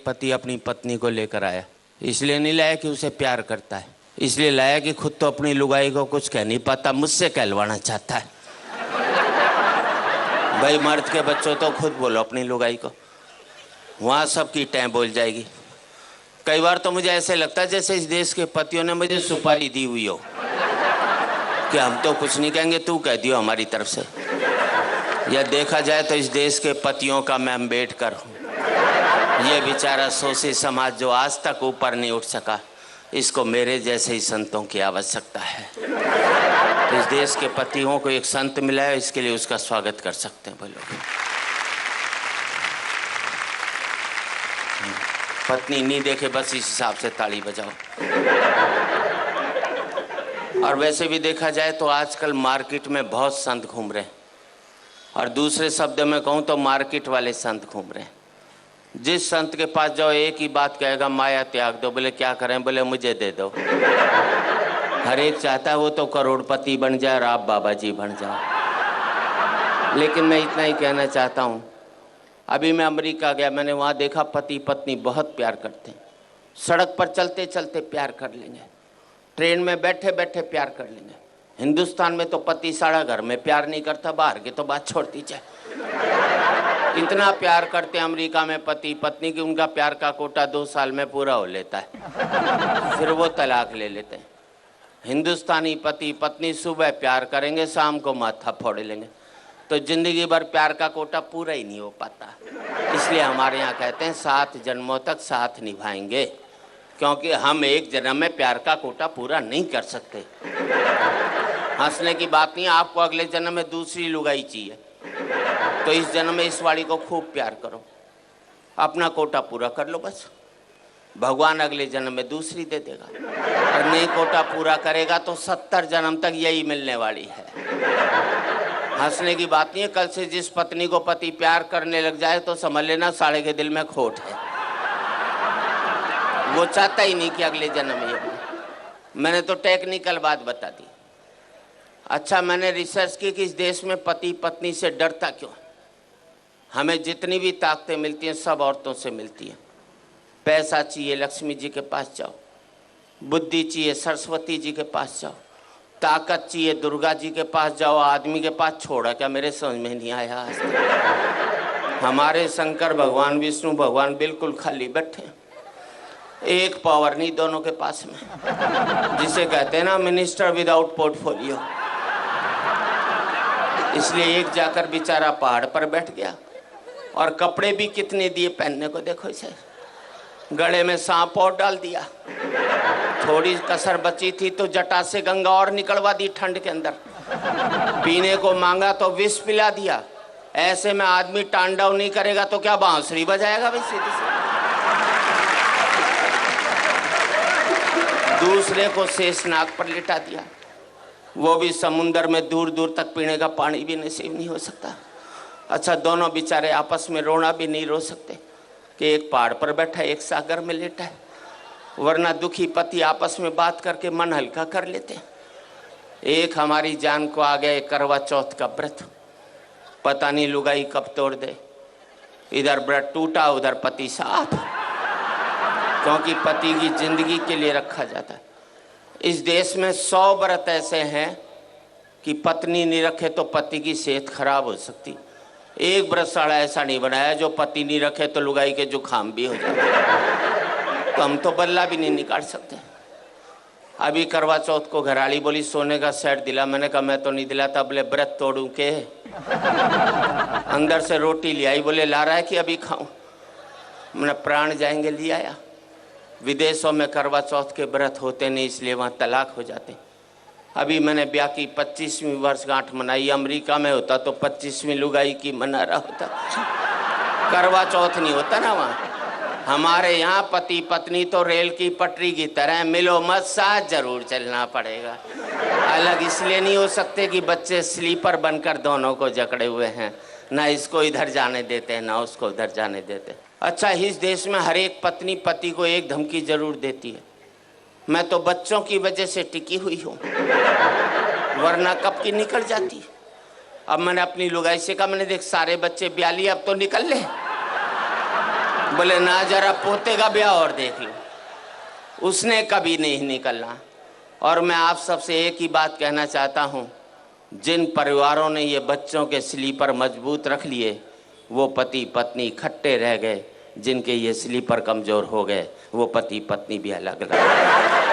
एक पति अपनी पत्नी को लेकर आया। इसलिए नहीं लाया कि उसे प्यार करता है, इसलिए लाया कि खुद तो अपनी लुगाई को कुछ कह नहीं पाता, मुझसे कहलवाना चाहता है। भाई मर्द के बच्चों तो खुद बोलो अपनी लुगाई को, वहाँ सबकी टैं बोल जाएगी। कई बार तो मुझे ऐसे लगता है जैसे इस देश के पतियों ने मुझे सुपारी दी हुई हो कि हम तो कुछ नहीं कहेंगे, तू कह दियो हमारी तरफ से। या देखा जाए तो इस देश के पतियों का मैं अम्बेडकर हूँ। ये बेचारा शोषित समाज जो आज तक ऊपर नहीं उठ सका, इसको मेरे जैसे ही संतों की आवश्यकता है। तो इस देश के पतियों को एक संत मिला है, इसके लिए उसका स्वागत कर सकते हैं बोलो। पत्नी नहीं देखे बस इस हिसाब से ताली बजाओ। और वैसे भी देखा जाए तो आजकल मार्केट में बहुत संत घूम रहे हैं, और दूसरे शब्द में कहूँ तो मार्केट वाले संत घूम रहे हैं। जिस संत के पास जाओ एक ही बात कहेगा, माया त्याग दो। बोले क्या करें? बोले मुझे दे दो। हर एक चाहता है वो तो करोड़पति बन जाए और आप बाबा जी बन जाओ। लेकिन मैं इतना ही कहना चाहता हूँ, अभी मैं अमेरिका गया, मैंने वहाँ देखा पति पत्नी बहुत प्यार करते हैं। सड़क पर चलते चलते प्यार कर लेंगे, ट्रेन में बैठे बैठे प्यार कर लेंगे। हिंदुस्तान में तो पति सारा घर में प्यार नहीं करता, बाहर की तो बात छोड़ दीजिए। इतना प्यार करते हैं अमेरिका में पति पत्नी की, उनका प्यार का कोटा 2 साल में पूरा हो लेता है, फिर वो तलाक ले लेते हैं। हिंदुस्तानी पति पत्नी सुबह प्यार करेंगे, शाम को माथा फोड़ लेंगे, तो जिंदगी भर प्यार का कोटा पूरा ही नहीं हो पाता। इसलिए हमारे यहाँ कहते हैं 7 जन्मों तक साथ निभाएंगे, क्योंकि हम एक जन्म में प्यार का कोटा पूरा नहीं कर सकते। हंसने की बात नहीं, आपको अगले जन्म में दूसरी लुगाई चाहिए तो इस जन्म में इस वाली को खूब प्यार करो, अपना कोटा पूरा कर लो बस। भगवान अगले जन्म में दूसरी दे देगा, और नहीं कोटा पूरा करेगा तो 70 जन्म तक यही मिलने वाली है। हंसने की बात नहीं है, कल से जिस पत्नी को पति प्यार करने लग जाए तो समझ लेना साले के दिल में खोट है, वो चाहता ही नहीं कि अगले जन्म में ये। मैंने तो टेक्निकल बात बता दी। अच्छा, मैंने रिसर्च की कि इस देश में पति पत्नी से डरता क्यों? हमें जितनी भी ताकतें मिलती हैं सब औरतों से मिलती हैं। पैसा चाहिए लक्ष्मी जी के पास जाओ, बुद्धि चाहिए सरस्वती जी के पास जाओ, ताकत चाहिए दुर्गा जी के पास जाओ, आदमी के पास छोड़ा क्या? मेरे समझ में नहीं आया आज तक। हमारे शंकर भगवान विष्णु भगवान बिल्कुल खाली बैठे, एक पावर नहीं दोनों के पास में, जिसे कहते हैं ना मिनिस्टर विदाउट पोर्टफोलियो। इसलिए एक जाकर बेचारा पहाड़ पर बैठ गया, और कपड़े भी कितने दिए पहनने को, देखो इसे, गले में सांप और डाल दिया। थोड़ी कसर बची थी तो जटा से गंगा और निकलवा दी ठंड के अंदर। पीने को मांगा तो विष पिला दिया। ऐसे में आदमी तांडव नहीं करेगा तो क्या बांसुरी बजाएगा भाई? सीधी सी दूसरे को शेषनाग पर लिटा दिया, वो भी समुंदर में दूर दूर तक पीने का पानी भी नसीब नहीं हो सकता। अच्छा, दोनों बेचारे आपस में रोना भी नहीं रो सकते कि एक पहाड़ पर बैठा है एक सागर में लेटा है, वरना दुखी पति आपस में बात करके मन हल्का कर लेते। एक हमारी जान को आ गया करवा चौथ का व्रत, पता नहीं लुगाई कब तोड़ दे। इधर व्रत टूटा उधर पति साफ, क्योंकि पति की जिंदगी के लिए रखा जाता है। इस देश में 100 व्रत ऐसे हैं कि पत्नी नहीं रखे तो पति की सेहत खराब हो सकती। एक व्रतशाला ऐसा नहीं बनाया जो पति नहीं रखे तो लुगाई के जुकाम भी हो जाए। तो हम तो बल्ला भी नहीं निकाल सकते। अभी करवा चौथ को घराड़ी बोली सोने का सेट दिला, मैंने कहा मैं तो नहीं दिलाता। बोले व्रत तोड़ू के? अंदर से रोटी ले आई, बोले ला रहा है कि अभी खाऊं? मैंने प्राण जाएंगे, ले आया। विदेशों में करवा चौथ के व्रत होते नहीं, इसलिए वहाँ तलाक हो जाते। अभी मैंने ब्याह की 25वीं वर्षगांठ मनाई, अमेरिका में होता तो 25वीं लुगाई की मना रहा होता, करवा चौथ नहीं होता ना वहाँ। हमारे यहाँ पति पत्नी तो रेल की पटरी की तरह, मिलो मत साथ जरूर चलना पड़ेगा। अलग इसलिए नहीं हो सकते कि बच्चे स्लीपर बनकर दोनों को जकड़े हुए हैं, ना इसको इधर जाने देते हैं ना उसको उधर जाने देते। अच्छा, इस देश में हर एक पत्नी पति को एक धमकी जरूर देती है। मैं तो बच्चों की वजह से टिकी हुई हूँ, वरना कब की निकल जाती। अब मैंने अपनी लुगाई से कहा, मैंने देख सारे बच्चे ब्याह लिए, अब तो निकल ले। बोले ना जरा पोते का ब्याह और देख लो, उसने कभी नहीं निकलना। और मैं आप सबसे एक ही बात कहना चाहता हूँ, जिन परिवारों ने ये बच्चों के स्लीपर मजबूत रख लिए वो पति पत्नी इकट्ठे रह गए, जिनके ये स्लीपर कमज़ोर हो गए वो पति पत्नी भी अलग अलग।